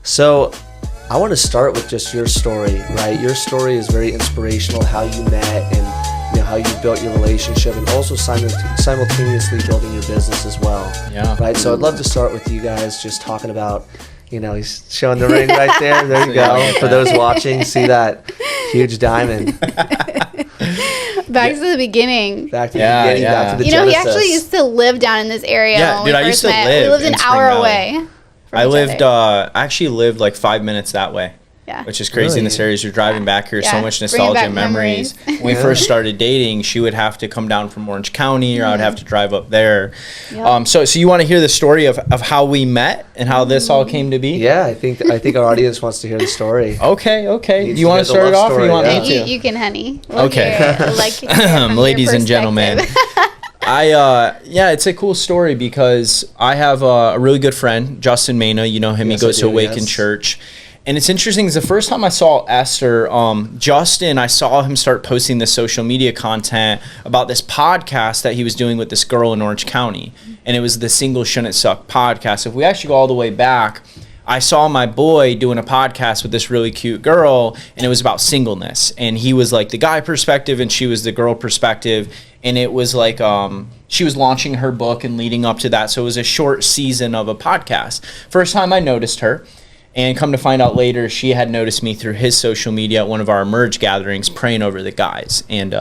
So I want to start with just your story, right? Your story is very inspirational, how you met and how you built your relationship, and also simultaneously building your business as well. Yeah. Right. So I'd love to start with you guys just talking about, he's showing the ring right there. There you go. For those watching, see that huge diamond. Back to the beginning. Back to the beginning. Yeah. Back to the He Genesis. actually used to live down in this area. Yeah, when dude, we I used first to met. live We lived in an Spring hour Valley. away. I actually lived like 5 minutes that way. Yeah. Which is crazy in this area. As you're driving back here, so much Bringing nostalgia back and memories. memories. When we first started dating, she would have to come down from Orange County, or I would have to drive up there. Yep. So you want to hear the story of how we met and how this all came to be? Yeah, I think our audience wants to hear the story. Okay. Do Needs you to want hear to the start it love off, or story, you want yeah. me to? You can, honey. Okay. Ladies and gentlemen. It's a cool story because I have a really good friend, Justin Mena. You know him. Yes, he goes I to do, Awaken yes. Church. And it's interesting, because the first time I saw Esther, Justin, I saw him start posting this social media content about this podcast that he was doing with this girl in Orange County. And it was the Single Shouldn't Suck podcast. If we actually go all the way back, I saw my boy doing a podcast with this really cute girl, and it was about singleness. And he was like the guy perspective, and she was the girl perspective. And it was like she was launching her book and leading up to that. So it was a short season of a podcast. First time I noticed her. And come to find out later, she had noticed me through his social media at one of our Emerge gatherings, praying over the guys. And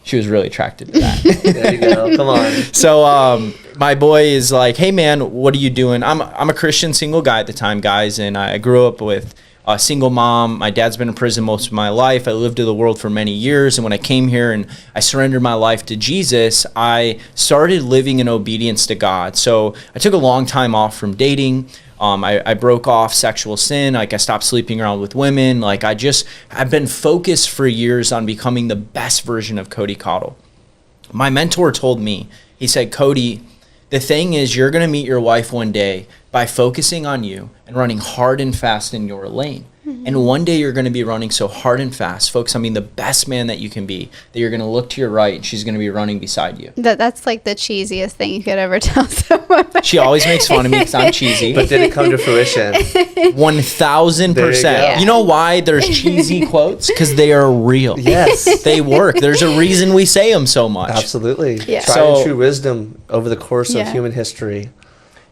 she was really attracted to that. There you go. Come on. So my boy is like, hey, man, what are you doing? I'm a Christian single guy at the time, guys. And I grew up with a single mom. My dad's been in prison most of my life. I lived in the world for many years. And when I came here and I surrendered my life to Jesus, I started living in obedience to God. So I took a long time off from dating. I broke off sexual sin. Like, I stopped sleeping around with women. Like, I've been focused for years on becoming the best version of Cody Cottle. My mentor told me, he said, Cody, the thing is, you're going to meet your wife one day by focusing on you and running hard and fast in your lane. Mm-hmm. And one day you're going to be running so hard and fast, focus on being the best man that you can be, that you're going to look to your right and she's going to be running beside you. That's like the cheesiest thing you could ever tell someone. She always makes fun of me because I'm cheesy. But did it come to fruition? 1,000%. You know why there's cheesy quotes? Because they are real. Yes. They work. There's a reason we say them so much. Absolutely. Yeah. Tried and true wisdom over the course of human history.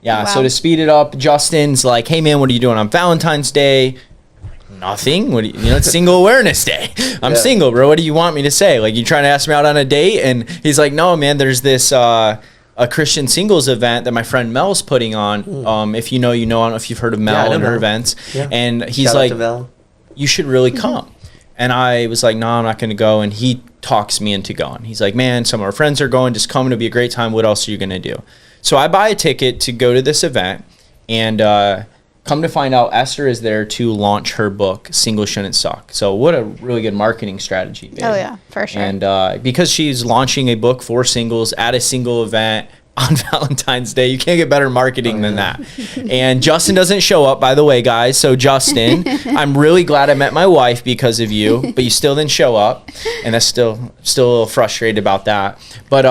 Yeah, Wow. so to speed it up, Justin's like, hey, man, what are you doing on Valentine's Day? Nothing. What do it's Single Awareness Day. I'm single, bro. What do you want me to say? Like, you trying to ask me out on a date? And he's like, no, man, there's this a Christian singles event that my friend Mel's putting on. If you know, you know. I don't know if you've heard of Mel and her events. Yeah. And he's Shout like, out to Mel. you should really come. And I was like, no, I'm not going to go. And he talks me into going. He's like, man, some of our friends are going. Just come. It'll be a great time. What else are you going to do? So I buy a ticket to go to this event, and come to find out, Esther is there to launch her book, Single Shouldn't Suck. So what a really good marketing strategy, babe. Oh, yeah, for sure. And because she's launching a book for singles at a single event on Valentine's Day, you can't get better marketing than that. And Justin doesn't show up, by the way, guys. So Justin, I'm really glad I met my wife because of you, but you still didn't show up, and that's still a little frustrated about that. But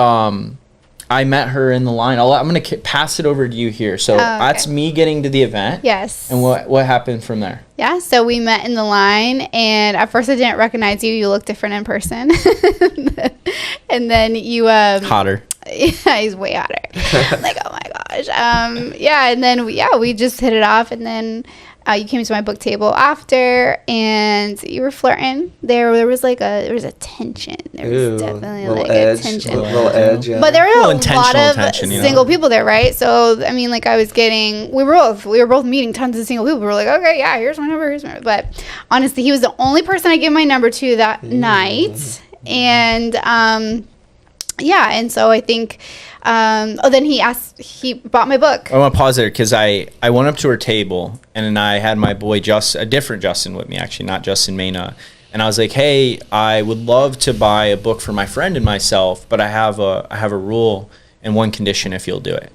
I met her in the line. I'm going to pass it over to you here. So that's me getting to the event. Yes. And what happened from there? Yeah. So we met in the line, and at first I didn't recognize you. You look different in person. And then you hotter. Yeah, he's way hotter. I'm like, oh my gosh. And then we just hit it off, and then you came to my book table after, and you were flirting. There was a tension. There was definitely like a tension. A little edge, yeah. But there were a lot of tension, single people there, right? So I mean, like, we were both meeting tons of single people. We were like, okay, yeah, here's my number, But honestly, he was the only person I gave my number to that night, and and so I think. Then he bought my book. I want to pause there because I went up to her table, and then I had my boy a different Justin with me, actually, not Justin Mena. And I was like, hey, I would love to buy a book for my friend and myself, but I have a rule and one condition if you'll do it.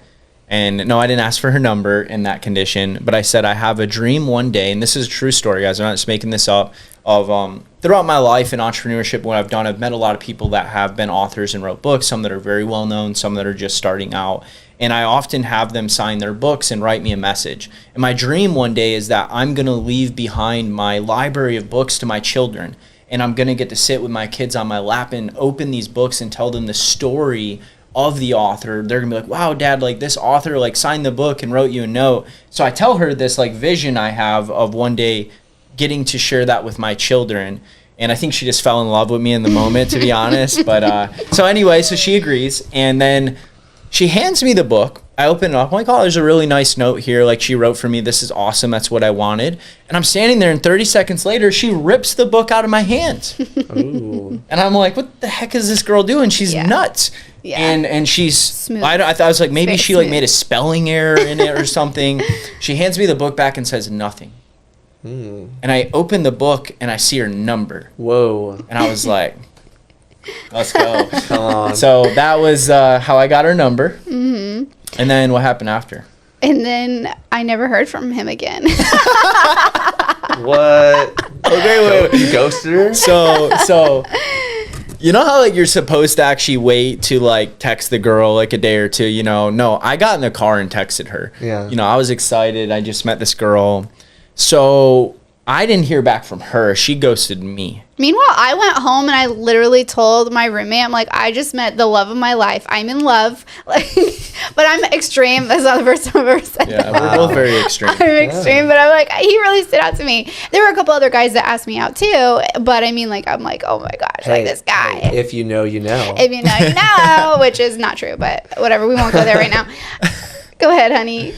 And no, I didn't ask for her number in that condition, but I said I have a dream one day, and this is a true story, guys. I'm not just making this up, of throughout my life in entrepreneurship, what I've done, I've met a lot of people that have been authors and wrote books, some that are very well known, some that are just starting out. And I often have them sign their books and write me a message. And my dream one day is that I'm going to leave behind my library of books to my children. And I'm going to get to sit with my kids on my lap and open these books and tell them the story of the author. They're going to be like, wow, Dad, like this author like signed the book and wrote you a note. So I tell her this like vision I have of one day getting to share that with my children. And I think she just fell in love with me in the moment, to be honest. But so anyway, so she agrees. And then she hands me the book. I open it up. I'm like, oh, there's a really nice note here. Like she wrote for me. This is awesome. That's what I wanted. And I'm standing there and 30 seconds later, she rips the book out of my hands. Ooh. And I'm like, what the heck is this girl doing? She's nuts. Yeah. And she's smooth. I thought I was like, maybe she like made a spelling error in it or something. She hands me the book back and says nothing. And I open the book and I see her number. Whoa. And I was like, let's go. Come on. So that was how I got her number. Mm-hmm. And then what happened after? And then I never heard from him again. What? Okay, wait. You ghosted her? So you know how like you're supposed to actually wait to like text the girl like a day or two, you know? No, I got in the car and texted her. Yeah. You know, I was excited. I just met this girl. So I didn't hear back from her. She ghosted me. Meanwhile, I went home and I literally told my roommate, I'm like, I just met the love of my life. I'm in love. Like, but I'm extreme. That's not the first time I've ever said that. Yeah, we're both very extreme. I'm extreme, but I'm like, he really stood out to me. There were a couple other guys that asked me out too, but I mean, like, I'm like, oh my gosh, like this guy. Hey, if you know, you know. If you know, you know, which is not true, but whatever. We won't go there right now. Go ahead, honey.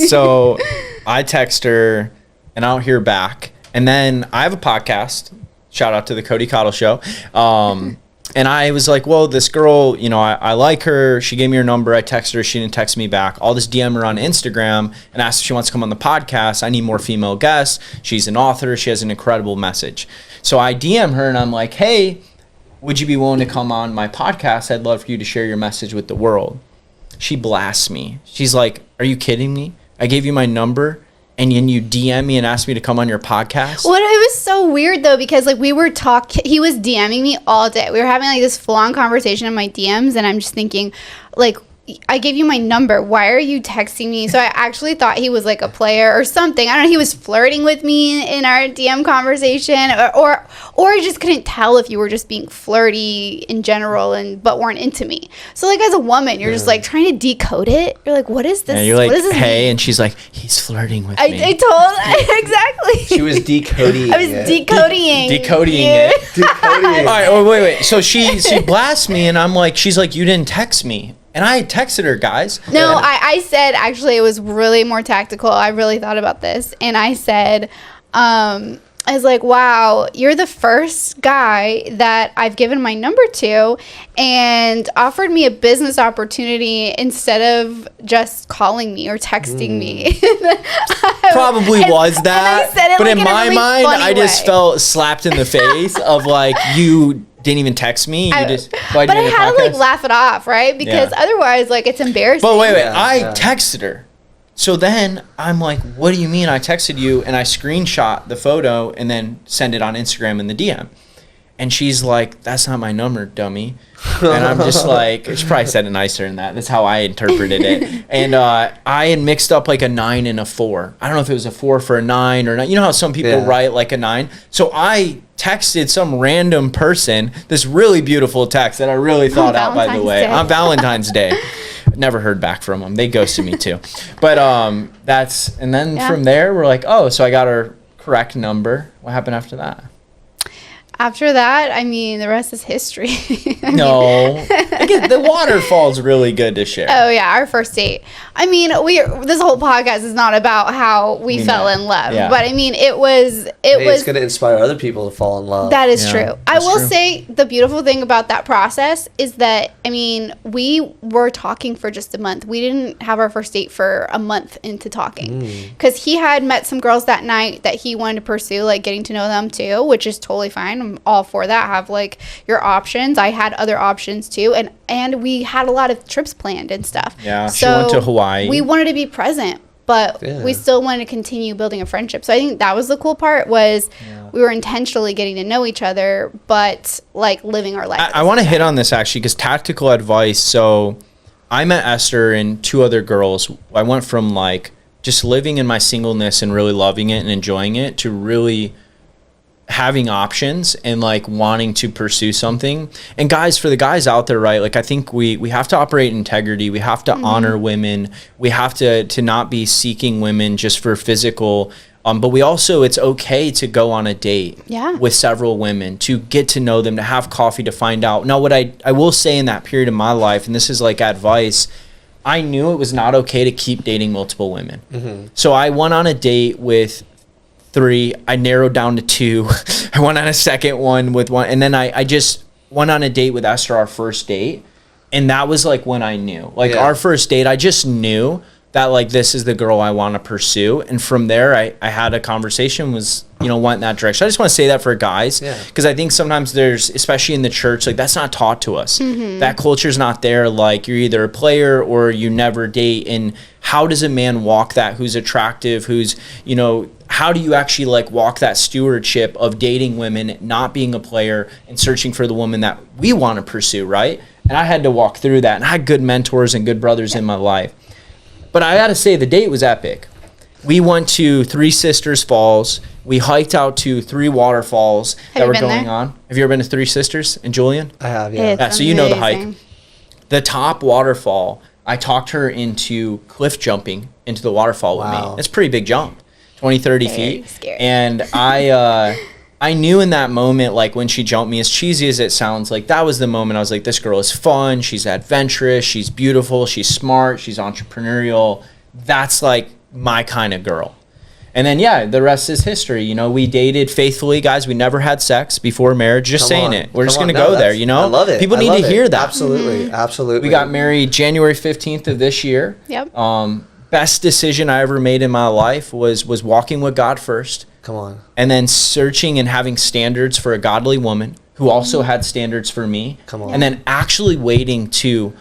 So I text her and I don't hear back. And then I have a podcast. Shout out to the Cody Show. And I was like, well, this girl, you know, I like her. She gave me her number. I texted her. She didn't text me back. I'll just DM her on Instagram and ask if she wants to come on the podcast. I need more female guests. She's an author. She has an incredible message. So I DM her and I'm like, hey, would you be willing to come on my podcast? I'd love for you to share your message with the world. She blasts me. She's like, are you kidding me? I gave you my number. And then you DM me and ask me to come on your podcast? Well, it was so weird, though, because, like, he was DMing me all day. We were having, like, this full-on conversation in my DMs, and I'm just thinking, like, I gave you my number. Why are you texting me? So I actually thought he was, like, a player or something. I don't know. He was flirting with me in our DM conversation, or I just couldn't tell if you were just being flirty in general but weren't into me. So, like, as a woman, you're just, like, trying to decode it. You're like, what is this? And you're like, what is this hey, mean? And she's like, he's flirting with me. I told exactly. She was decoding. I was decoding. Decoding it. All right, wait. So she blasts me, and I'm like, she's like, you didn't text me. And I texted her, guys. No, I said, actually, it was really more tactical. I really thought about this. And I said, I was like, wow, you're the first guy that I've given my number to and offered me a business opportunity instead of just calling me or texting me. Probably was that. And I said it but like in my really mind, I just way. felt slapped in the face of like, you didn't even text me. But I had to like laugh it off, right? Because otherwise, like, it's embarrassing. But wait, I texted her. So then I'm like, what do you mean I texted you? And I screenshot the photo and then send it on Instagram in the DM. And she's like, that's not my number, dummy. And I'm just like, she probably said it nicer than that. That's how I interpreted it. And I had mixed up like a 9 and a 4. I don't know if it was a 4 for a 9 or not. You know how some people write like a 9? So I texted some random person this really beautiful text that I really thought out, by the way, on Valentine's Day. Never heard back from them. They ghosted me too. But and then from there, we're like, oh, so I got her correct number. What happened after that? After that, I mean, the rest is history. The waterfall's really good to share. Oh yeah, our first date. I mean, this whole podcast is not about how we fell in love, but I mean, it's going to inspire other people to fall in love. That is true. I will say the beautiful thing about that process is that, I mean, we were talking for just a month. We didn't have our first date for a month into talking because he had met some girls that night that he wanted to pursue, like getting to know them too, which is totally fine. I'm all for that. Have like your options. I had other options too, and we had a lot of trips planned and stuff. Yeah, so she went to Hawaii. We wanted to be present, but we still wanted to continue building a friendship. So I think that was the cool part was we were intentionally getting to know each other, but like living our life. I want to hit on this actually because tactical advice. So I met Esther and 2 other girls. I went from like just living in my singleness and really loving it and enjoying it to really having options and like wanting to pursue something. And guys, for the guys out there, right, like I think we have to operate in integrity. We have to honor women. We have to not be seeking women just for physical, but we also, it's okay to go on a date with several women, to get to know them, to have coffee, to find out. Now, what I will say in that period of my life, and this is like advice, I knew it was not okay to keep dating multiple women. So I went on a date with 3. I narrowed down to 2. I went on a second one with 1. And then I just went on a date with Esther, our first date. And that was like when I knew. Like our first date, I just knew that like this is the girl I want to pursue. And from there, I had a conversation, went in that direction. I just want to say that for guys, because I think sometimes there's, especially in the church, like that's not taught to us. That culture's not there. Like you're either a player or you never date. And how does a man walk that, who's attractive, who's, how do you actually like walk that stewardship of dating women, not being a player, and searching for the woman that we want to pursue, right? And I had to walk through that, and I had good mentors and good brothers in my life. But I got to say, the date was epic. We went to 3 Sisters Falls. We hiked out to 3 waterfalls that were going on. Have you ever been to 3 Sisters in Julian? I have, yeah. So you know the hike. The top waterfall, I talked her into cliff jumping into the waterfall with me. It's a pretty big jump, 20, 30 feet. Scary. And I knew in that moment, like when she jumped me, as cheesy as it sounds, like that was the moment I was like, this girl is fun. She's adventurous. She's beautiful. She's smart. She's entrepreneurial. That's like my kind of girl. And then, the rest is history. We dated faithfully, guys. We never had sex before marriage. Just saying it. We're just going to go there, I love it. People need to hear that. Absolutely. Absolutely. We got married January 15th of this year. Yep. Best decision I ever made in my life was walking with God first. Come on. And then searching and having standards for a godly woman who also had standards for me. Come on. And then actually waiting to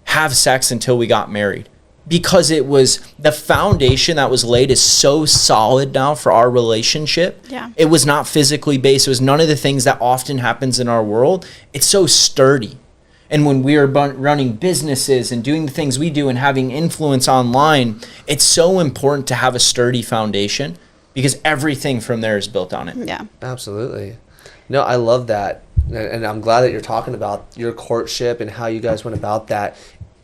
have sex until we got married. Because it was the foundation that was laid is so solid now for our relationship. Yeah. It was not physically based. It was none of the things that often happens in our world. It's so sturdy. And when we are running businesses and doing the things we do and having influence online, it's so important to have a sturdy foundation because everything from there is built on it. Yeah. Absolutely. No, I love that. And I'm glad that you're talking about your courtship and how you guys went about that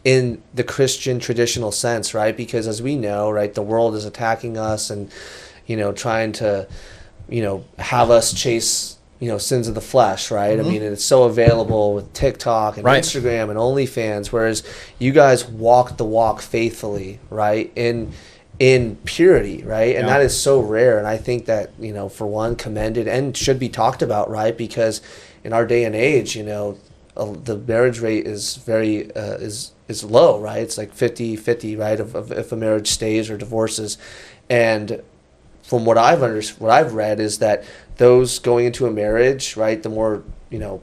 in the Christian traditional sense, right? Because as we know, right, the world is attacking us and, trying to, have us chase, sins of the flesh, right? I mean, it's so available with TikTok and Instagram and OnlyFans, whereas you guys walk the walk faithfully, right? In purity, right? And that is so rare. And I think that, for one, commended and should be talked about, right? Because in our day and age, the marriage rate is very is low, right? It's like 50-50, right? Of if a marriage stays or divorces. And from what I've read is that those going into a marriage, right, the more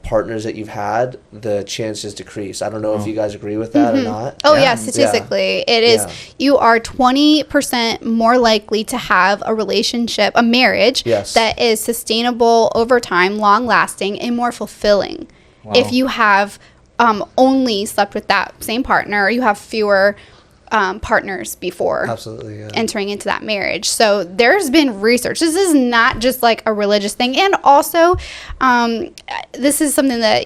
partners that you've had, the chances decrease. I don't know if you guys agree with that or not. Oh yeah, statistically it is. You are 20% more likely to have a relationship, a marriage that is sustainable over time, long lasting, and more fulfilling. If you have only slept with that same partner, or you have fewer partners before entering into that marriage. So there's been research. This is not just like a religious thing. And also, this is something that,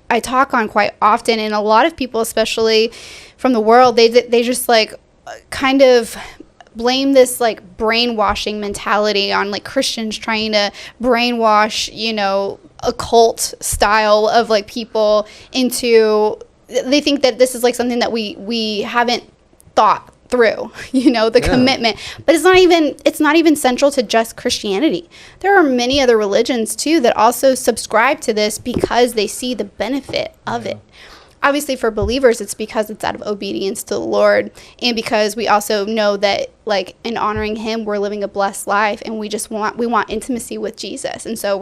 I talk on quite often. And a lot of people, especially from the world, they just like kind of blame this like brainwashing mentality on like Christians trying to brainwash, a cult style of like people into, they think that this is like something that we haven't thought through, the commitment. But it's not even central to just Christianity. There are many other religions too that also subscribe to this because they see the benefit of it. Obviously for believers, it's because it's out of obedience to the Lord, and because we also know that like in honoring him, we're living a blessed life, and we want intimacy with Jesus. And so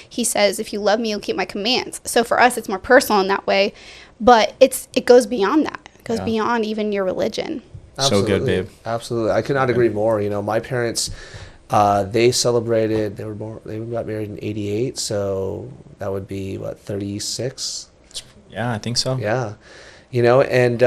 he says, if you love me, you'll keep my commands. So for us, it's more personal in that way, but it goes beyond that. It goes beyond even your religion. Absolutely. So good, babe. Absolutely. I could not agree more. My parents, they celebrated, they got married in 88. So that would be 36? Yeah, I think so. Yeah. you know, and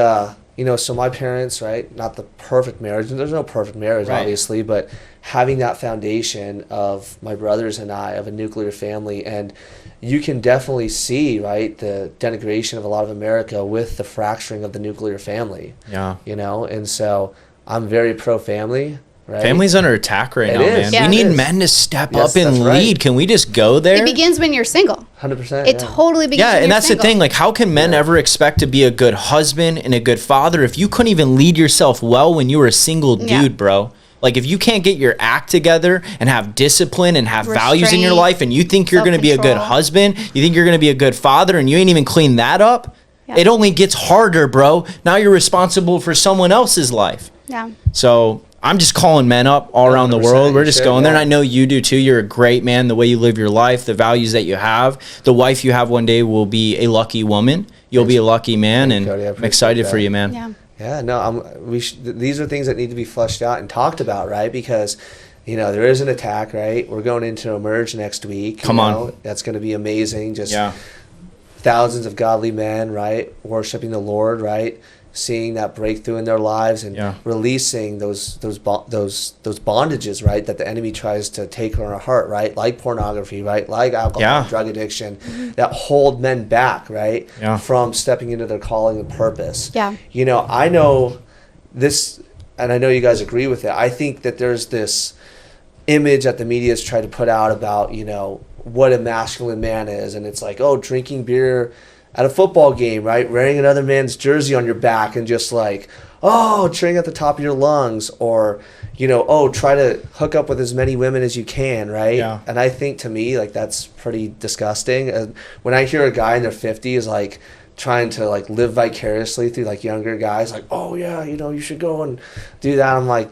you know, so my parents, right, not the perfect marriage, and there's no perfect marriage, Right. obviously, but having that foundation of my brothers and I, of a nuclear family, and you can definitely see, right, the denigration of a lot of America with the fracturing of the nuclear family, Yeah. you know, and so I'm very pro-family. Right? Family's under attack right It now, is. man. Yeah, we it need is. men to step Yes, up and that's right. lead. Can we just go there? It begins when you're single. 100%. It totally begins. Yeah, when and you're that's single. the thing. Like, how can men ever expect to be a good husband and a good father if you couldn't even lead yourself well when you were a single dude, Yeah. bro? Like, if you can't get your act together and have discipline and have values in your Restraint, life, and you think you're going to be a good self-control. husband, you think you're going to be a good father, and you ain't even clean that up, Yeah. it only gets harder, bro. Now you're responsible for someone else's life. Yeah. So I'm just calling men up all around the 100%, world. We're you just should, going there. And yeah. I know you do too. You're a great man. The way you live your life, the values that you have, the wife you have one day will be a lucky woman. You'll be a lucky man. Thanks, And Cody. I I'm appreciate excited for that. you, man. Yeah. Yeah, no, these are things that need to be fleshed out and talked about, right? Because, you know, there is an attack, right? We're going into Emerge next week. Come you on. know? That's going to be amazing. Just Yeah. thousands of godly men, right? Worshiping the Lord, right? Seeing that breakthrough in their lives and Yeah. releasing those bondages, right? That the enemy tries to take on our heart, right? Like pornography, right? Like alcohol, Yeah. drug addiction, that hold men back, right? Yeah. From stepping into their calling and purpose. Yeah. You know, I know this, and I know you guys agree with it. I think that there's this image that the media's tried to put out about, you know, what a masculine man is. And it's like, oh, drinking beer at a football game, right? Wearing another man's jersey on your back and just like, oh, cheering at the top of your lungs. Or, you know, oh, try to hook up with as many women as you can, right? Yeah. And I think to me, like, that's pretty disgusting. And when I hear a guy in their 50s, like, trying to like live vicariously through like younger guys, like, oh yeah, you know, you should go and do that. I'm like,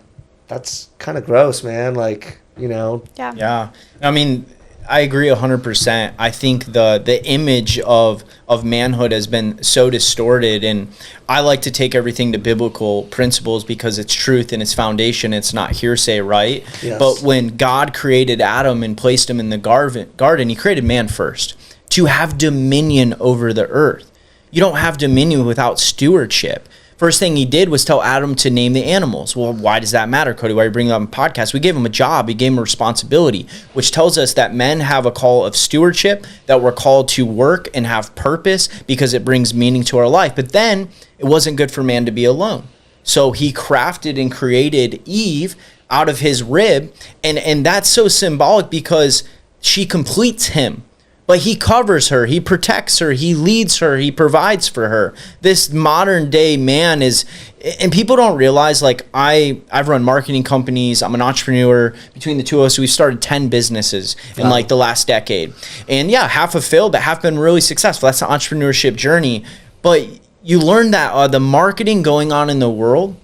that's kind of gross, man. Like, you know. Yeah. Yeah. I mean, I agree 100%. I think the image of manhood has been so distorted, and I like to take everything to biblical principles because it's truth and it's foundation. It's not hearsay, right? Yes. But when God created Adam and placed him in the garden, he created man first to have dominion over the earth. You don't have dominion without stewardship. First thing he did was tell Adam to name the animals. Well, why does that matter, Cody? Why are you bringing up a podcast? We gave him a job. We gave him a responsibility, which tells us that men have a call of stewardship, that we're called to work and have purpose because it brings meaning to our life. But then it wasn't good for man to be alone. So he crafted and created Eve out of his rib. And that's so symbolic because she completes him. But he covers her, he protects her, he leads her, he provides for her. This modern day man is, and people don't realize, like, I've run marketing companies, I'm an entrepreneur. Between the two of us, we've started 10 businesses in like the last decade. And yeah, half have failed, but half been really successful. That's the entrepreneurship journey. But you learn that the marketing going on in the world,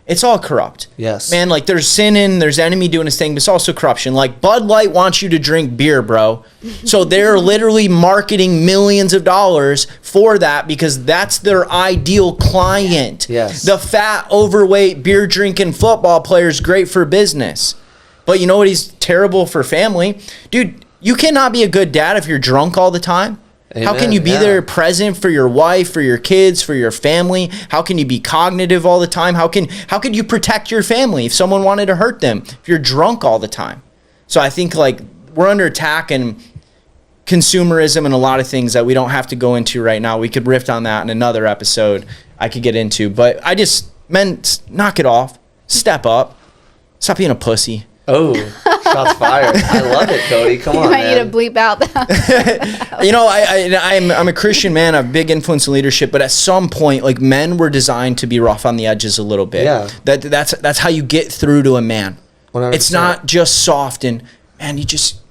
it's all corrupt. Yes. Man, like there's sin in, there's enemy doing his thing, but it's also corruption. Like Bud Light wants you to drink beer, bro. So they're literally marketing millions of dollars for that because that's their ideal client. Yes. The fat, overweight, beer drinking football player is great for business. But you know what? He's terrible for family. Dude, you cannot be a good dad if you're drunk all the time. How can Amen, you be yeah. there present for your wife, for your kids, for your family? How can you be cognitive all the time? How could you protect your family if someone wanted to hurt them if you're drunk all the time? So I think like we're under attack and consumerism and a lot of things that we don't have to go into right now. We could riff on that in another episode I could get into. But men, knock it off. Step up. Stop being a pussy. Oh, shots fired. I love it, Cody. Come You on, might man. need to bleep out that. You know, I'm a Christian man. I have big influence in leadership, but at some point, like men were designed to be rough on the edges a little bit. Yeah. That's how you get through to a man. 100%. It's not just soft and man, you just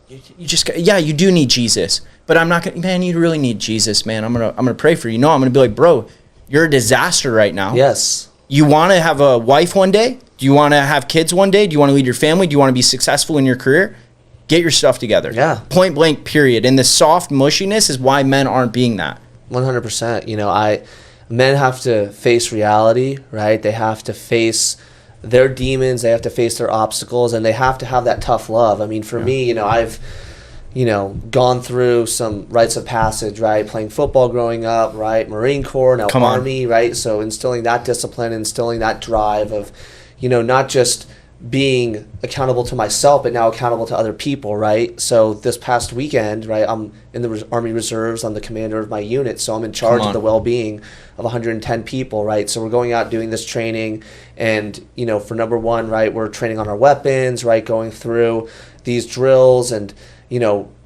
yeah, you do need Jesus. But I'm not gonna, man, you really need Jesus, man. I'm gonna pray for you. No, I'm gonna be like, bro, you're a disaster right now. Yes. You want to have a wife one day? Do you want to have kids one day? Do you want to lead your family? Do you want to be successful in your career? Get your stuff together. Yeah. Point blank, period. And the soft mushiness is why men aren't being that. 100%. You know, men have to face reality, right? They have to face their demons. They have to face their obstacles, and they have to have that tough love. I mean, for me, you know, gone through some rites of passage, right? Playing football growing up, right? Marine Corps, now Come on. Army, right? So instilling that discipline, instilling that drive of, not just being accountable to myself, but now accountable to other people, right? So this past weekend, right, I'm in the Army Reserves. I'm the commander of my unit, so I'm in charge of the well-being of 110 people, right? So we're going out doing this training, and for number one, right, we're training on our weapons, right, going through these drills, and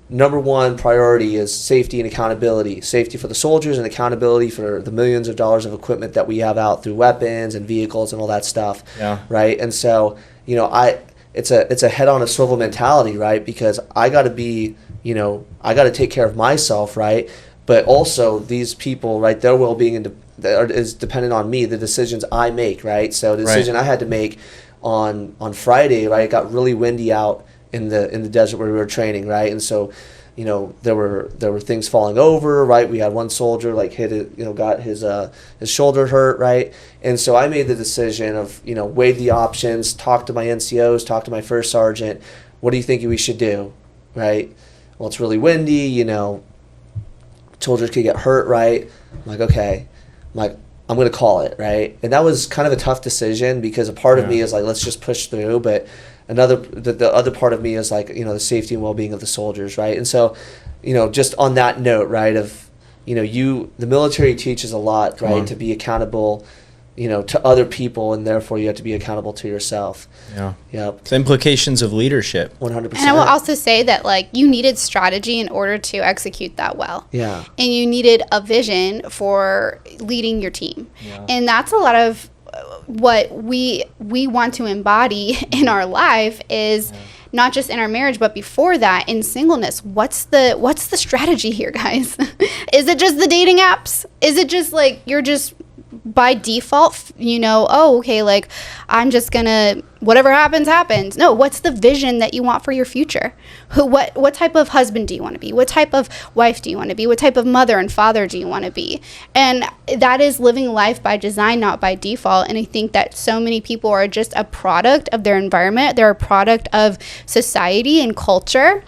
number one priority is safety and accountability. Safety for the soldiers and accountability for the millions of dollars of equipment that we have out through weapons and vehicles and all that stuff. Yeah. Right. And so, it's a head on a swivel mentality, right? Because I got to be, I got to take care of myself, right? But also these people, right, their well-being is dependent on me, the decisions I make, right? So the decision I had to make on Friday, right, it got really windy out in the desert where we were training, right? And so, there were things falling over, right? We had one soldier hit it, got his shoulder hurt, right? And so I made the decision of, weighed the options, talked to my NCOs, talked to my first sergeant. What do you think we should do, right? Well, it's really windy, soldiers could get hurt, right? I'm like, okay. I'm going to call it, right? And that was kind of a tough decision because a part of me is like, let's just push through, but the other part of me is like, the safety and well-being of the soldiers, right? And so, just on that note, right, of, the military teaches a lot, right, to be accountable, to other people, and therefore you have to be accountable to yourself. Yeah. Yep. It's implications of leadership. 100%. And I will also say that you needed strategy in order to execute that well. Yeah. And you needed a vision for leading your team. Yeah. And that's a lot of what we want to embody in our life is not just in our marriage, but before that, in singleness. What's the strategy here, guys? Is it just the dating apps? Is it just you're just by default, I'm just gonna, whatever happens. No, what's the vision that you want for your future? What type of husband do you want to be? What type of wife do you want to be? What type of mother and father do you want to be? And that is living life by design, not by default. And I think that so many people are just a product of their environment. They're a product of society and culture.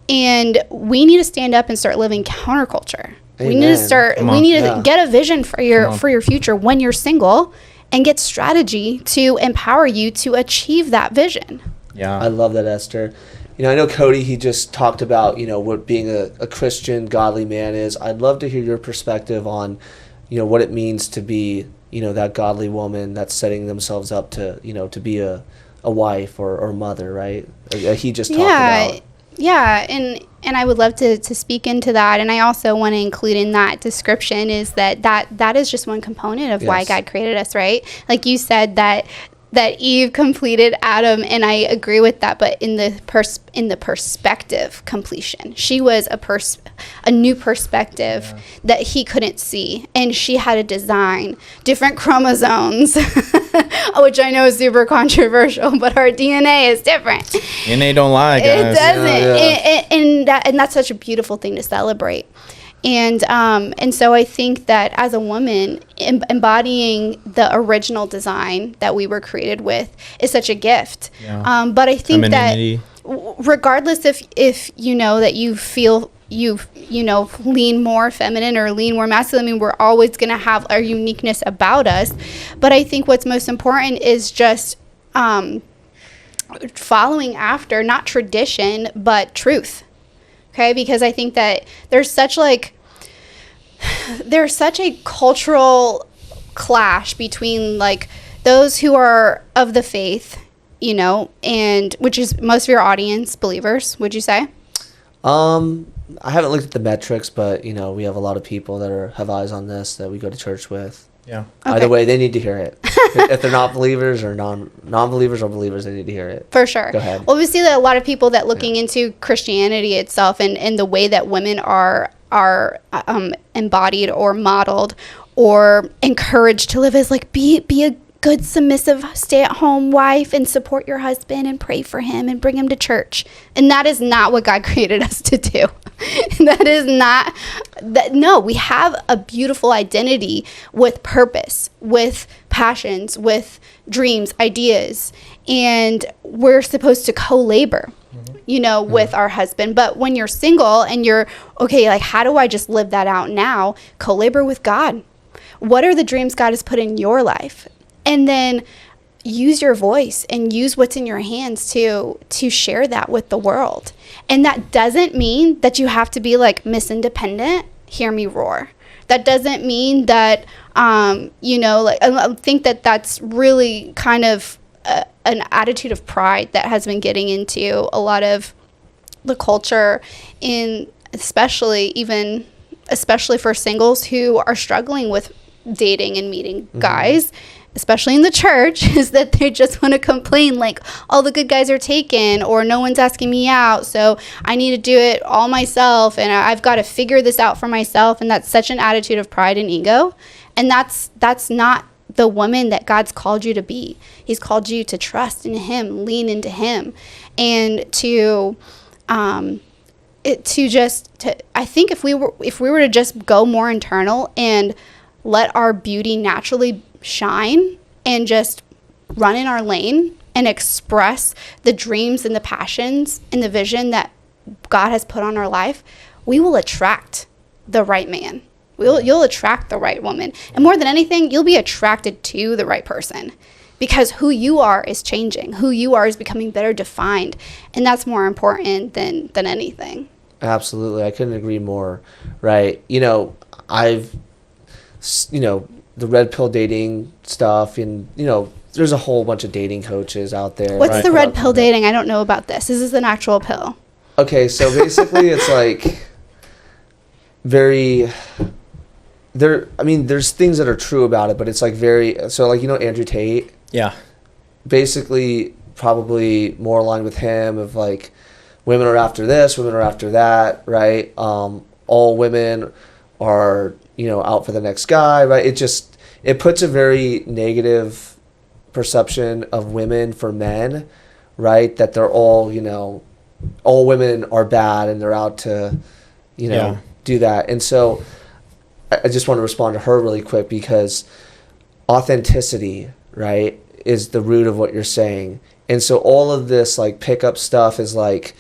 And we need to stand up and start living counterculture. Amen. We need to start. We need to get a vision for your future when you're single, and get strategy to empower you to achieve that vision. Yeah, I love that, Esther. I know Cody. He just talked about what being a Christian, godly man is. I'd love to hear your perspective on what it means to be that godly woman that's setting themselves up to to be a wife or mother, right? He just talked about. Yeah, and I would love to speak into that. And I also want to include in that description is that is just one component of why God created us, right? Like you said that Eve completed Adam, and I agree with that. But in the perspective completion, she was a new perspective that he couldn't see, and she had a design, different chromosomes, which I know is super controversial, but our DNA is different. DNA don't lie, guys. It doesn't, and that's such a beautiful thing to celebrate. And so I think that as a woman, embodying the original design that we were created with is such a gift. Yeah. But I think Femininity. that regardless if that you feel you lean more feminine or lean more masculine, I mean, we're always going to have our uniqueness about us. But I think what's most important is just following after, not tradition, but truth. Okay, because I think that there's such a cultural clash between those who are of the faith, and which is most of your audience believers, would you say? I haven't looked at the metrics, but we have a lot of people that have eyes on this that we go to church with. Yeah. Okay. Either way, they need to hear it. If they're not believers or non-believers or believers, they need to hear it. For sure. Go ahead. Well, we see that a lot of people that looking into Christianity itself and the way that women are embodied or modeled or encouraged to live is be a good submissive stay-at-home wife and support your husband and pray for him and bring him to church. And that is not what God created us to do. That is not that. No, we have a beautiful identity with purpose, with passions, with dreams, ideas, and we're supposed to co-labor. you know, with our husband. But when you're single and you're, okay, like, how do I just live that out now? Co-labor with God. What are the dreams God has put in your life? And then use your voice and use what's in your hands to share that with the world. And that doesn't mean that you have to be like Miss Independent, hear me roar. That doesn't mean that, you know, like, I think that that's really kind of an attitude of pride that has been getting into a lot of the culture, in especially for singles who are struggling with dating and meeting guys, especially in the church, is that they just want to complain like all the good guys are taken, or no one's asking me out, so I need to do it all myself, and I've got to figure this out for myself. And that's such an attitude of pride and ego, and that's not the woman that God's called you to be. He's called you to trust in him, lean into him, and I think if we were to just go more internal and let our beauty naturally shine and just run in our lane and express the dreams and the passions and the vision that God has put on our life, we will attract the right man. You'll attract the right woman. And more than anything, you'll be attracted to the right person, because who you are is changing. Who you are is becoming better defined. And that's more important than anything. Absolutely. I couldn't agree more. Right. You know, the red pill dating stuff, and, you know, there's a whole bunch of dating coaches out there. What's the red pill dating? I don't know about this. Is this an actual pill? Okay. So basically it's like there's things that are true about it, but it's like like, you know, Andrew Tate. Yeah. Basically, probably more aligned with him of like, women are after this, women are after that, right? All women are, you know, out for the next guy, right? It puts a very negative perception of women for men, right? That they're all, you know, all women are bad and they're out to, you know, do that. And so I just want to respond to her really quick, because authenticity, right, is the root of what you're saying. And so all of this like pickup stuff is like,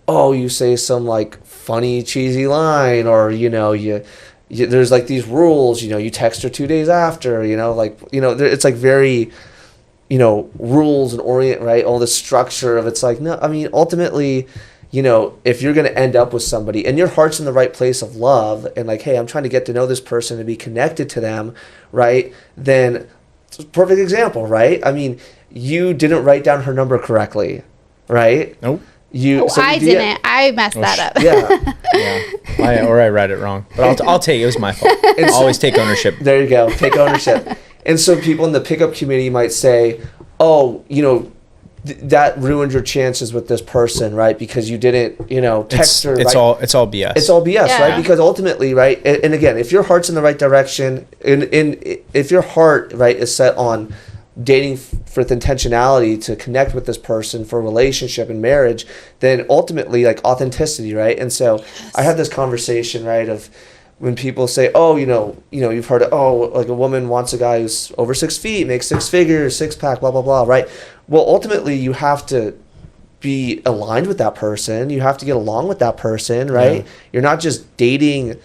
oh, you say some like funny, cheesy line, or, you know, you there's like these rules, you know, you text her 2 days after, you know, like, you know, it's like very, you know, rules and orient, right? All the structure of it's like, no, I mean, ultimately, you know, if you're going to end up with somebody and your heart's in the right place of love and like, hey, I'm trying to get to know this person and be connected to them, right? Then it's a perfect example, right? I mean, you didn't write down her number correctly, right? Nope. I didn't. I messed that up. Yeah. Or I read it wrong. But I'll take it. It was my fault. Always take ownership. There you go. Take ownership. And so people in the pickup community might say, oh, you know, that ruined your chances with this person, right? Because you didn't, you know, text her. It's right? all BS. It's all BS, right? Because ultimately, right? And again, if your heart's in the right direction, and if your heart, right, is set on dating with intentionality to connect with this person for a relationship and marriage, then ultimately, like, authenticity, right? And so I had this conversation, right, of when people say, oh, you know, you've heard, like a woman wants a guy who's over 6 feet, makes 6 figures, six pack, blah, blah, blah, right? Well, ultimately, you have to be aligned with that person. You have to get along with that person, right? Yeah. You're not just dating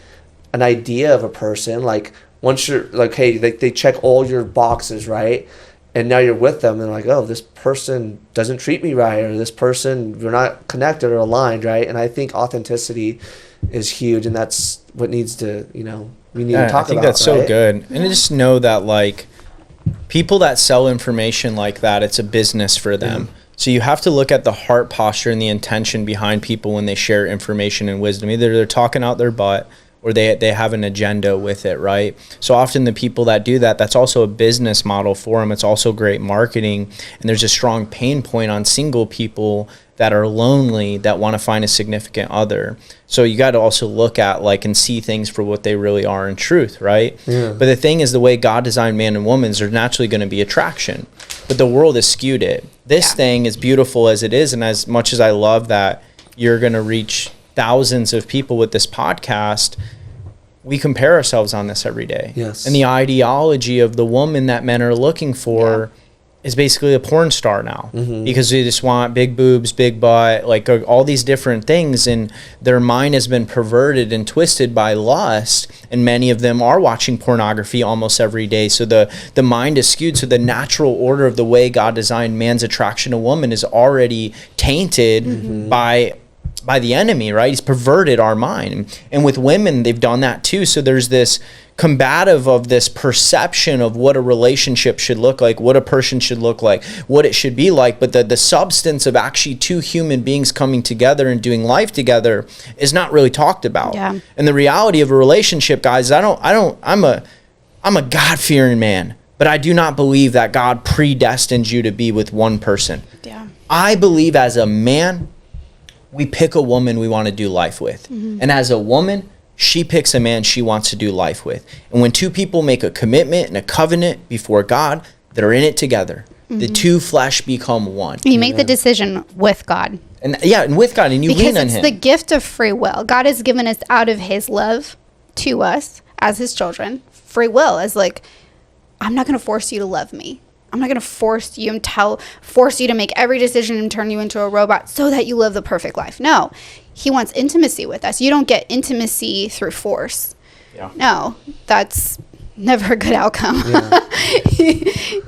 an idea of a person. Like, once you're like, hey, they check all your boxes, right? And now you're with them and like, oh, this person doesn't treat me right, or this person, we're not connected or aligned, right? And I think authenticity is huge, and that's what needs to, you know, we need to talk about. I think that's right? So good. And I just know that, like, people that sell information like that, it's a business for them. Mm-hmm. So you have to look at the heart posture and the intention behind people when they share information and wisdom. Either they're talking out their butt or they have an agenda with it, right? So often the people that do that, that's also a business model for them. It's also great marketing. And there's a strong pain point on single people that are lonely that want to find a significant other. So you got to also look at, like, and see things for what they really are in truth, right? Yeah. But the thing is, the way God designed man and woman, there's naturally going to be attraction. But the world has skewed it. This thing, as beautiful as it is, and as much as I love that you're going to reach thousands of people with this podcast, we compare ourselves on this every day. Yes. And the ideology of the woman that men are looking for is basically a porn star now because they just want big boobs, big butt, like all these different things. And their mind has been perverted and twisted by lust. And many of them are watching pornography almost every day. So the mind is skewed. So the natural order of the way God designed man's attraction to woman is already tainted by the enemy, right? He's perverted our mind. And with women, they've done that too. So there's this combative of this perception of what a relationship should look like, what a person should look like, what it should be like. But the substance of actually two human beings coming together and doing life together is not really talked about. Yeah. And the reality of a relationship, guys, I'm a God-fearing man, but I do not believe that God predestined you to be with one person. Yeah. I believe as a man, we pick a woman we want to do life with. And as a woman, she picks a man she wants to do life with. And when two people make a commitment and a covenant before God, they're in it together. The two flesh become one. You make the decision with God. And with God, and you Because lean on it's him. the gift of free will. God has given us out of his love to us as his children. Free will is like, I'm not going to force you to love me. I'm not going to force you to make every decision and turn you into a robot so that you live the perfect life. No, he wants intimacy with us. You don't get intimacy through force. Yeah. No, that's never a good outcome. Yeah.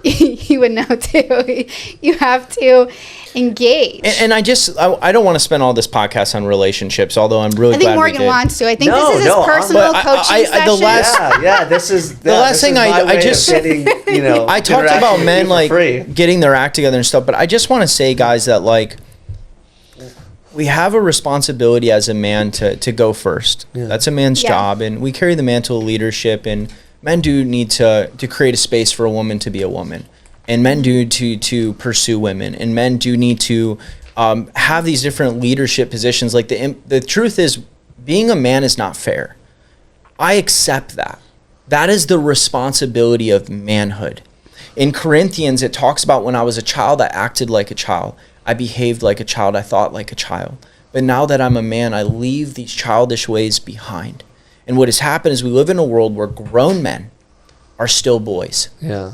You would know too. You have to engage. And I don't want to spend all this podcast on relationships, although I'm really I glad think Morgan we did. wants to. I think No, this is his no, personal but coaching session. This is The last thing I just- getting, I talked interaction about with men you for like free. getting their act together and stuff, but I just want to say, guys, that like we have a responsibility as a man to go first. Yeah. That's a man's Yeah. job, and we carry the mantle of leadership. And men do need to create a space for a woman to be a woman, and men do to pursue women, and men do need to have these different leadership positions. Like the truth is, being a man is not fair. I accept that. That is the responsibility of manhood. In Corinthians, it talks about when I was a child, I acted like a child. I behaved like a child. I thought like a child. But now that I'm a man, I leave these childish ways behind. And what has happened is we live in a world where grown men are still boys. Yeah.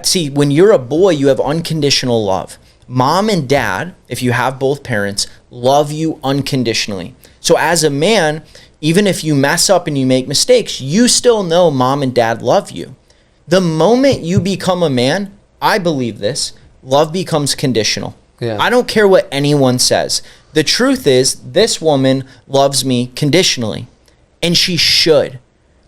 See, when you're a boy, you have unconditional love. Mom and dad, if you have both parents, love you unconditionally. So as a man, even if you mess up and you make mistakes, you still know mom and dad love you. The moment you become a man, I believe this, love becomes conditional. Yeah. I don't care what anyone says. The truth is, this woman loves me conditionally, and she should.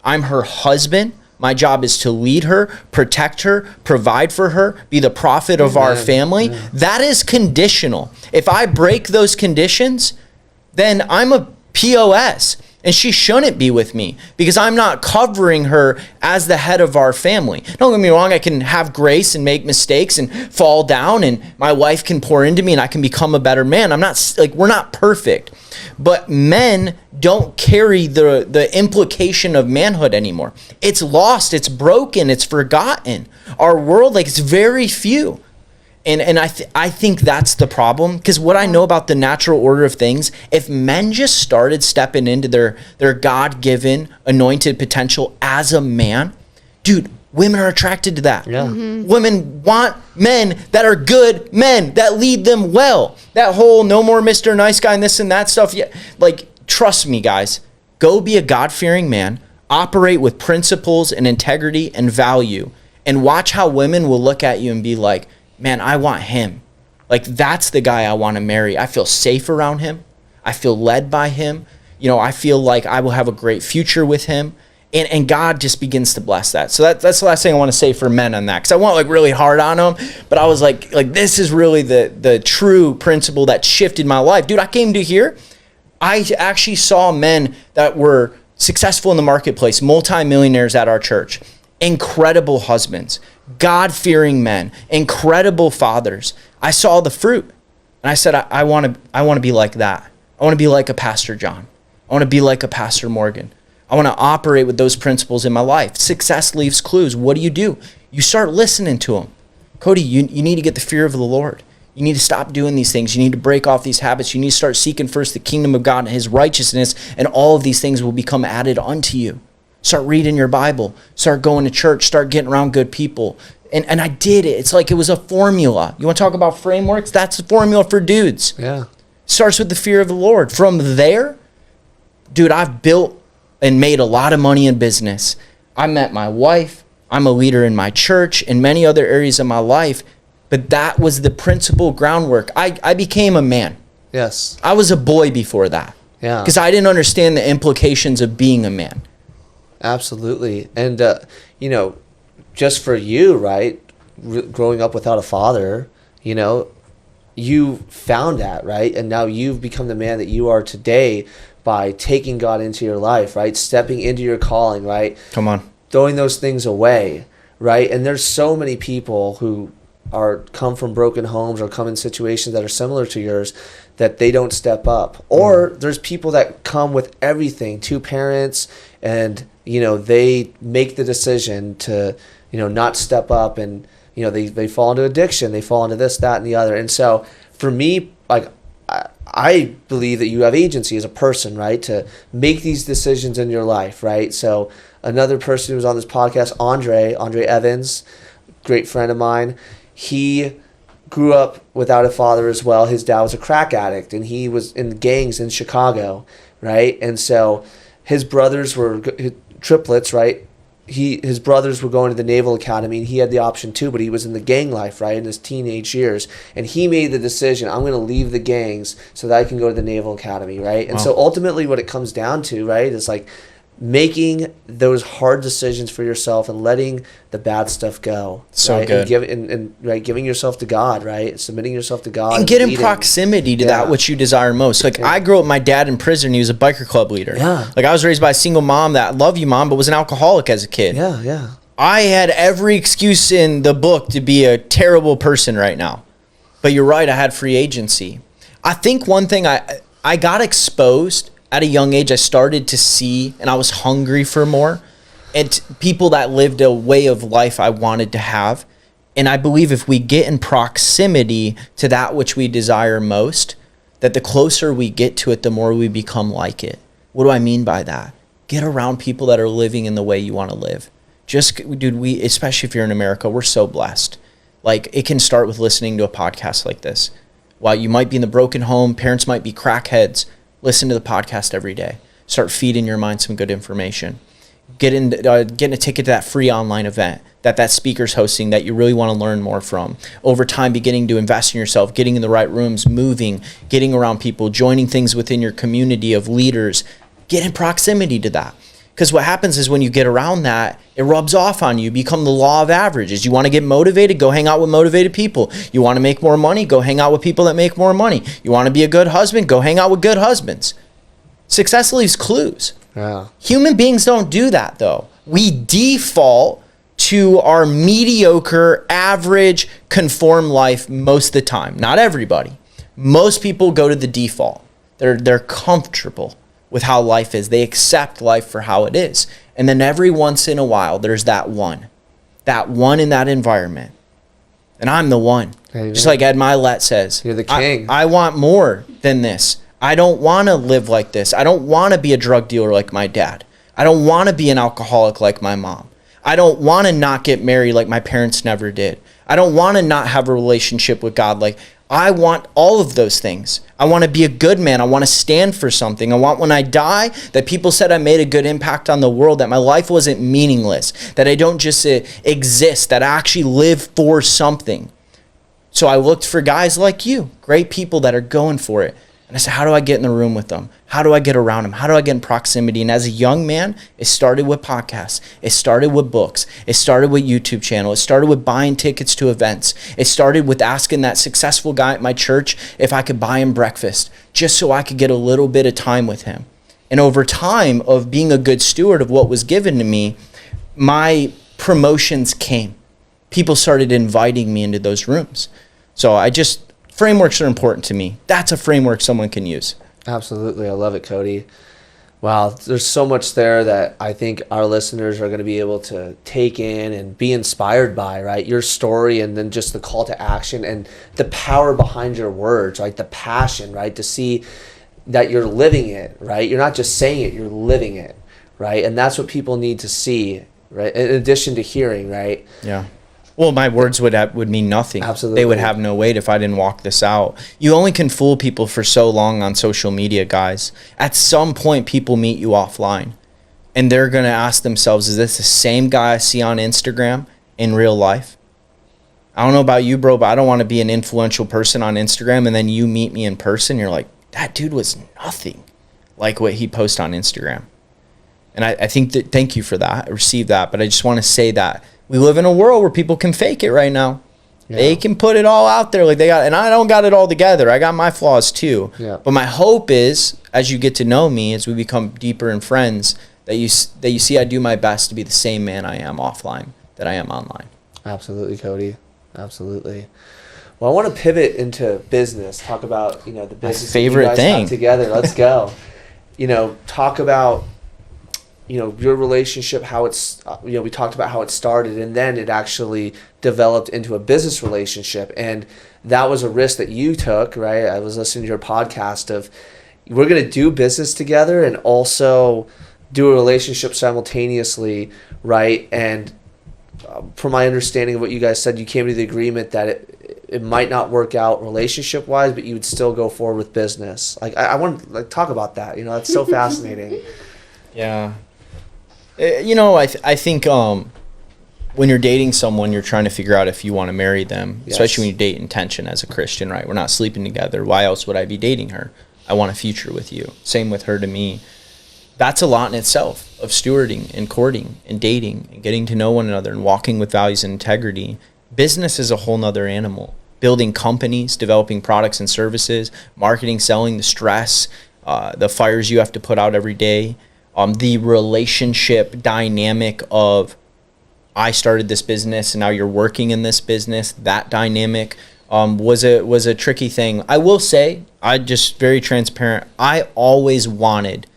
I'm her husband. My job is to lead her, protect her, provide for her, be the prophet of our family. Yeah. That is conditional. If I break those conditions, then I'm a POS. And she shouldn't be with me because I'm not covering her as the head of our family. Don't get me wrong, I can have grace and make mistakes and fall down, and my wife can pour into me and I can become a better man. We're not perfect. But men don't carry the implication of manhood anymore. It's lost, it's broken, it's forgotten. Our world, it's very few. And I think that's the problem, because what I know about the natural order of things, if men just started stepping into their God-given anointed potential as a man, dude, women are attracted to that. Yeah. Women want men that are good men, that lead them well. That whole no more Mr. Nice Guy and this and that stuff. Yeah, trust me, guys. Go be a God-fearing man. Operate with principles and integrity and value. And watch how women will look at you and be like, man, I want him. That's the guy I want to marry. I feel safe around him. I feel led by him. I feel like I will have a great future with him. And God just begins to bless that. So that's the last thing I want to say for men on that, because I went really hard on them, but I was like this is really the true principle that shifted my life. Dude, I came to here. I actually saw men that were successful in the marketplace, multimillionaires at our church, incredible husbands, God-fearing men, incredible fathers. I saw the fruit, and I said, I want to be like that. I want to be like a Pastor John. I want to be like a Pastor Morgan. I want to operate with those principles in my life. Success leaves clues. What do? You start listening to them. Cody, you need to get the fear of the Lord. You need to stop doing these things. You need to break off these habits. You need to start seeking first the kingdom of God and his righteousness, and all of these things will become added unto you. Start reading your Bible. Start going to church. Start getting around good people. And I did it. It's like it was a formula. You want to talk about frameworks? That's a formula for dudes. Yeah. Starts with the fear of the Lord. From there, dude, I've built and made a lot of money in business. I met my wife. I'm a leader in my church and many other areas of my life. But that was the principal groundwork. I became a man. Yes. I was a boy before that. Yeah. Because I didn't understand the implications of being a man. Absolutely. And, you know, just for you, right, growing up without a father, you know, you found that, right? And now you've become the man that you are today by taking God into your life, right? Stepping into your calling, right? Come on. Throwing those things away, right? And there's so many people who come from broken homes or come in situations that are similar to yours that they don't step up. Or there's people that come with everything, two parents, and, you know, they make the decision to, you know, not step up, and, you know, they fall into addiction, they fall into this, that, and the other. And so for me, like, I believe that you have agency as a person, right, to make these decisions in your life, right? So another person who was on this podcast, Andre Evans, great friend of mine, he grew up without a father as well. His dad was a crack addict, and he was in gangs in Chicago, right? And so his brothers were triplets, right? His brothers were going to the Naval Academy, and he had the option too, but he was in the gang life, right, in his teenage years. And he made the decision, I'm going to leave the gangs so that I can go to the Naval Academy, right? And so ultimately what it comes down to, right, is like making those hard decisions for yourself and letting the bad stuff go. So right? good. And right, giving yourself to God, right? Submitting yourself to God. And get in proximity to that which you desire most. Like, I grew up, my dad in prison, he was a biker club leader. Yeah. Like, I was raised by a single mom that, love you, mom, but was an alcoholic as a kid. Yeah, yeah. I had every excuse in the book to be a terrible person right now. But you're right, I had free agency. I think one thing, I got exposed at a young age. I started to see, and I was hungry for more, and people that lived a way of life I wanted to have. And I believe if we get in proximity to that which we desire most, that the closer we get to it, the more we become like it. What do I mean by that? Get around people that are living in the way you want to live. Dude, especially if you're in America, we're so blessed. Like, it can start with listening to a podcast like this. While you might be in the broken home, parents might be crackheads, listen to the podcast every day. Start feeding your mind some good information. Getting a ticket to that free online event that speaker's hosting that you really want to learn more from. Over time, beginning to invest in yourself, getting in the right rooms, moving, getting around people, joining things within your community of leaders. Get in proximity to that. Because what happens is when you get around that, it rubs off on you. You become the law of averages. You want to get motivated? Go hang out with motivated people. You want to make more money? Go hang out with people that make more money. You want to be a good husband? Go hang out with good husbands. Success leaves clues. Yeah. Human beings don't do that, though. We default to our mediocre, average, conform life most of the time. Not everybody. Most people go to the default. They're comfortable with how life is. They accept life for how it is. And then every once in a while, there's that one in that environment. And I'm the one. Amen. Just like Ed Milet says. You're the king. I want more than this. I don't want to live like this. I don't want to be a drug dealer like my dad. I don't want to be an alcoholic like my mom. I don't want to not get married like my parents never did. I don't want to not have a relationship with God. Like, I want all of those things. I want to be a good man. I want to stand for something. I want when I die that people said I made a good impact on the world, that my life wasn't meaningless, that I don't just exist, that I actually live for something. So I looked for guys like you, great people that are going for it. And I said, how do I get in the room with them? How do I get around them? How do I get in proximity? And as a young man, it started with podcasts. It started with books. It started with YouTube channel. It started with buying tickets to events. It started with asking that successful guy at my church if I could buy him breakfast, just so I could get a little bit of time with him. And over time of being a good steward of what was given to me, my promotions came. People started inviting me into those rooms. So frameworks are important to me. That's a framework someone can use. Absolutely. I love it, Cody. Wow. There's so much there that I think our listeners are going to be able to take in and be inspired by, right? Your story, and then just the call to action and the power behind your words, right? The passion, right? To see that you're living it, right? You're not just saying it, you're living it, right? And that's what people need to see, right? In addition to hearing, right? Yeah. Well, my words would mean nothing. Absolutely. They would have no weight if I didn't walk this out. You only can fool people for so long on social media, guys. At some point, people meet you offline, and they're going to ask themselves, is this the same guy I see on Instagram in real life? I don't know about you, bro, but I don't want to be an influential person on Instagram, and then you meet me in person, you're like, that dude was nothing like what he posted on Instagram. And I think that, thank you for that. I received that, but I just want to say that we live in a world where people can fake it right now. Yeah. They can put it all out there like they got, and I don't got it all together. I got my flaws too. Yeah. But my hope is, as you get to know me, as we become deeper in friends, that you see I do my best to be the same man I am offline that I am online. Absolutely, Cody. Absolutely. Well, I want to pivot into business. Talk about the business favorite that you guys thing have together. Let's go. Talk about your relationship, how it's, we talked about how it started, and then it actually developed into a business relationship. And that was a risk that you took, right? I was listening to your podcast of, we're going to do business together and also do a relationship simultaneously, right? And from my understanding of what you guys said, you came to the agreement that it might not work out relationship-wise, but you would still go forward with business. Like, I want to talk about that. That's so fascinating. Yeah. I think when you're dating someone, you're trying to figure out if you want to marry them, Yes. especially when you date intention as a Christian, right? We're not sleeping together. Why else would I be dating her? I want a future with you. Same with her to me. That's a lot in itself of stewarding and courting and dating and getting to know one another and walking with values and integrity. Business is a whole nother animal. Building companies, developing products and services, marketing, selling, the stress, the fires you have to put out every day. The relationship dynamic of, I started this business and now you're working in this business, that dynamic was a tricky thing. I will say, I just very transparent, I always wanted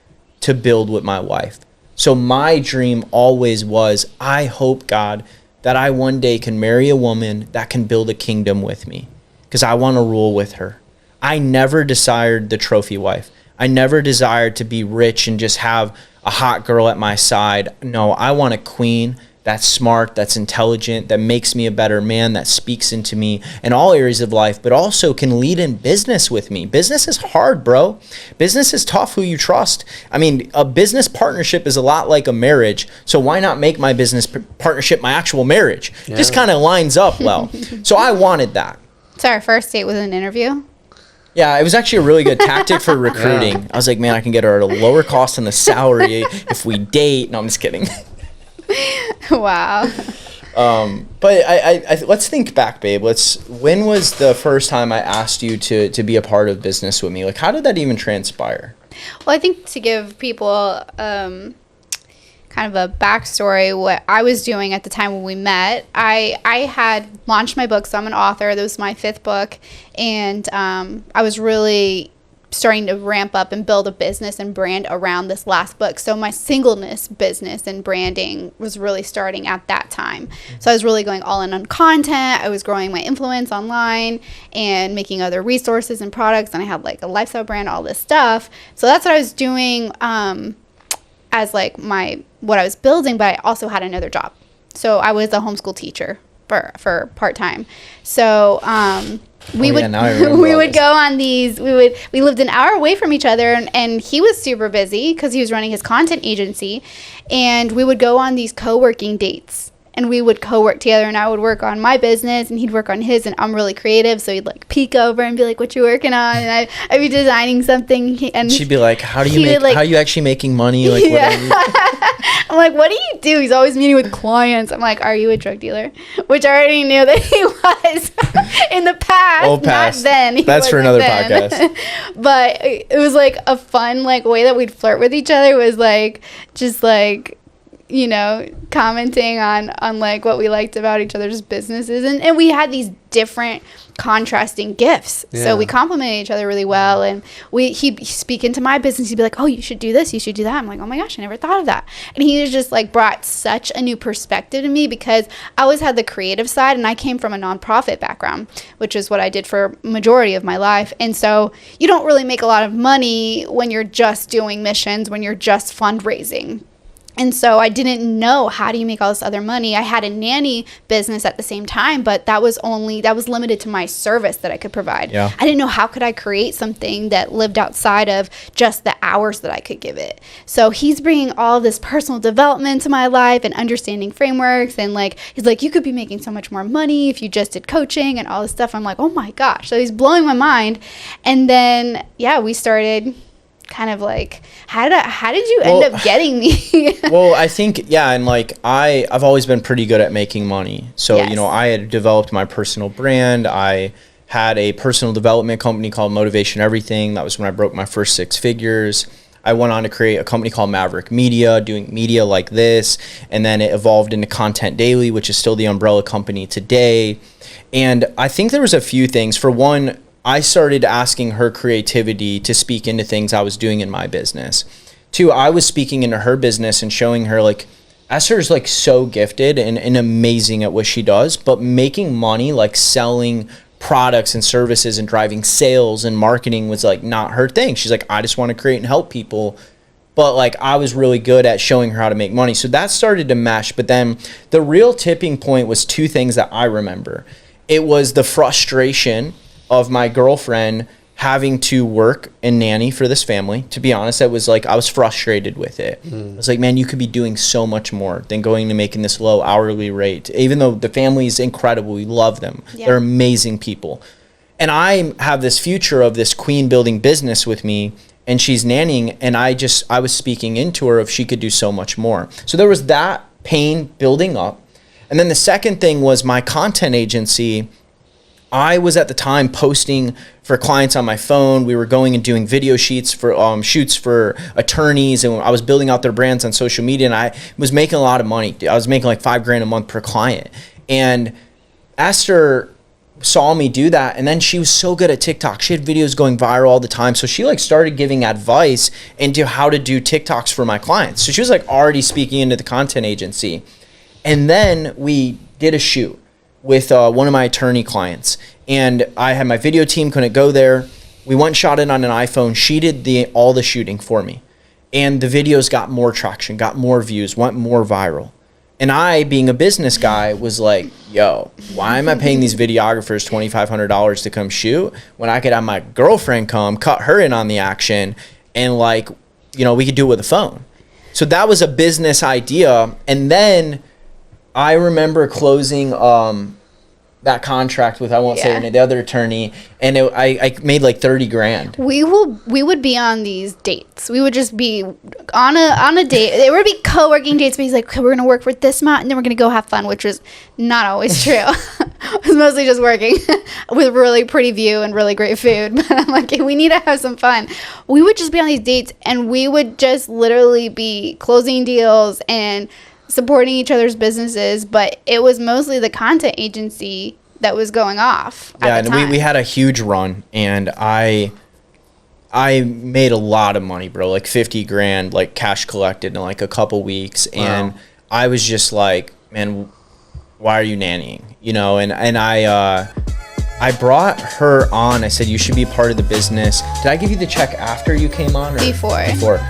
to build with my wife. So my dream always was, I hope, God, that I one day can marry a woman that can build a kingdom with me, because I want to rule with her. I never desired the trophy wife. I never desired to be rich and just have a hot girl at my side. No, I want a queen that's smart, that's intelligent, that makes me a better man, that speaks into me in all areas of life, but also can lead in business with me. Business is hard, bro. Business is tough who you trust. I mean, a business partnership is a lot like a marriage, so why not make my business partnership my actual marriage? Yeah. Just kind of lines up well. So I wanted that. So our first date was an interview? Yeah, it was actually a really good tactic for recruiting. Yeah. I was like, man, I can get her at a lower cost than the salary if we date. No, I'm just kidding. Wow. But I let's think back, babe. When was the first time I asked you to be a part of business with me? Like, how did that even transpire? Well, I think to give people kind of a backstory, what I was doing at the time when we met, I had launched my book, so I'm an author. That was my 5th book, and I was really starting to ramp up and build a business and brand around this last book. So my singleness business and branding was really starting at that time. So I was really going all in on content. I was growing my influence online and making other resources and products. And I had like a lifestyle brand, all this stuff. So that's what I was doing as like what I was building, but I also had another job. So I was a homeschool teacher for part-time. So we would go on these, we lived an hour away from each other, and he was super busy because he was running his content agency, and we would go on these co-working dates, and we would co-work together, and I would work on my business and he'd work on his, and I'm really creative, so he'd like peek over and be like, what you working on? And I'd be designing something, and she'd be like, how are you actually making money? Like, yeah. I'm like, what do you do? He's always meeting with clients. I'm like, are you a drug dealer? Which I already knew that he was in the past. Old past. Not then. That's for another podcast. But it was like a fun like way that we'd flirt with each other, was like just like, commenting on like what we liked about each other's businesses, and we had these different contrasting gifts. Yeah. So we complimented each other really well, and he'd speak into my business. He'd be like, oh, you should do this, you should do that. I'm like, oh my gosh, I never thought of that. And he was just like brought such a new perspective to me, because I always had the creative side, and I came from a nonprofit background, which is what I did for majority of my life. And so you don't really make a lot of money when you're just doing missions, when you're just fundraising. And so I didn't know, how do you make all this other money? I had a nanny business at the same time, but that was limited to my service that I could provide. Yeah. I didn't know, how could I create something that lived outside of just the hours that I could give it. So he's bringing all this personal development to my life and understanding frameworks. And like, he's like, you could be making so much more money if you just did coaching and all this stuff. I'm like, oh my gosh. So he's blowing my mind. And then, yeah, we started kind of like, how did you end up getting me? Well, I think, yeah, and like I've always been pretty good at making money. So, Yes. I had developed my personal brand. I had a personal development company called Motivation Everything. That was when I broke my first 6 figures. I went on to create a company called Maverick Media, doing media like this, and then it evolved into Content Daily, which is still the umbrella company today. And I think there was a few things. For one, I started asking her creativity to speak into things I was doing in my business. 2, I was speaking into her business and showing her, like, Esther is like so gifted and amazing at what she does, but making money, like selling products and services and driving sales and marketing, was like not her thing. She's like, I just want to create and help people. But like, I was really good at showing her how to make money. So that started to mesh. But then the real tipping point was 2 things that I remember. It was the frustration of my girlfriend having to work and nanny for this family. To be honest, I was frustrated with it. I was like, man, you could be doing so much more than going to making this low hourly rate. Even though the family is incredible, we love them. Yeah. They're amazing people. And I have this future of this queen building business with me, and she's nannying, and I was speaking into her if she could do so much more. So there was that pain building up. And then the second thing was my content agency. I was at the time posting for clients on my phone. We were going and doing video shoots for attorneys, and I was building out their brands on social media, and I was making a lot of money. I was making like $5,000 a month per client. And Esther saw me do that, and then she was so good at TikTok. She had videos going viral all the time. So she like started giving advice into how to do TikToks for my clients. So she was like already speaking into the content agency. And then we did a shoot with one of my attorney clients, and I had my video team, couldn't go there. We went and shot it on an iPhone. She did all the shooting for me, and the videos got more traction, got more views, went more viral. And I, being a business guy, was like, yo, why am I paying these videographers $2,500 to come shoot when I could have my girlfriend come, cut her in on the action, and like, we could do it with a phone. So that was a business idea. And then I remember closing that contract with, I won't say the other attorney, and I made like $30,000. We would be on these dates. We would just be on a date. There would be co-working dates, but he's like, okay, we're gonna work with this amount, and then we're gonna go have fun, which was not always true. It was mostly just working with really pretty view and really great food. But I'm like, hey, we need to have some fun. We would just be on these dates, and we would just literally be closing deals and supporting each other's businesses, but it was mostly the content agency that was going off at the time. And we had a huge run, and I made a lot of money, bro, like $50,000 like cash collected in like a couple weeks. Wow. And I was just like, man, why are you nannying? And I brought her on. I said, you should be part of the business. Did I give you the check after you came on? Or Before.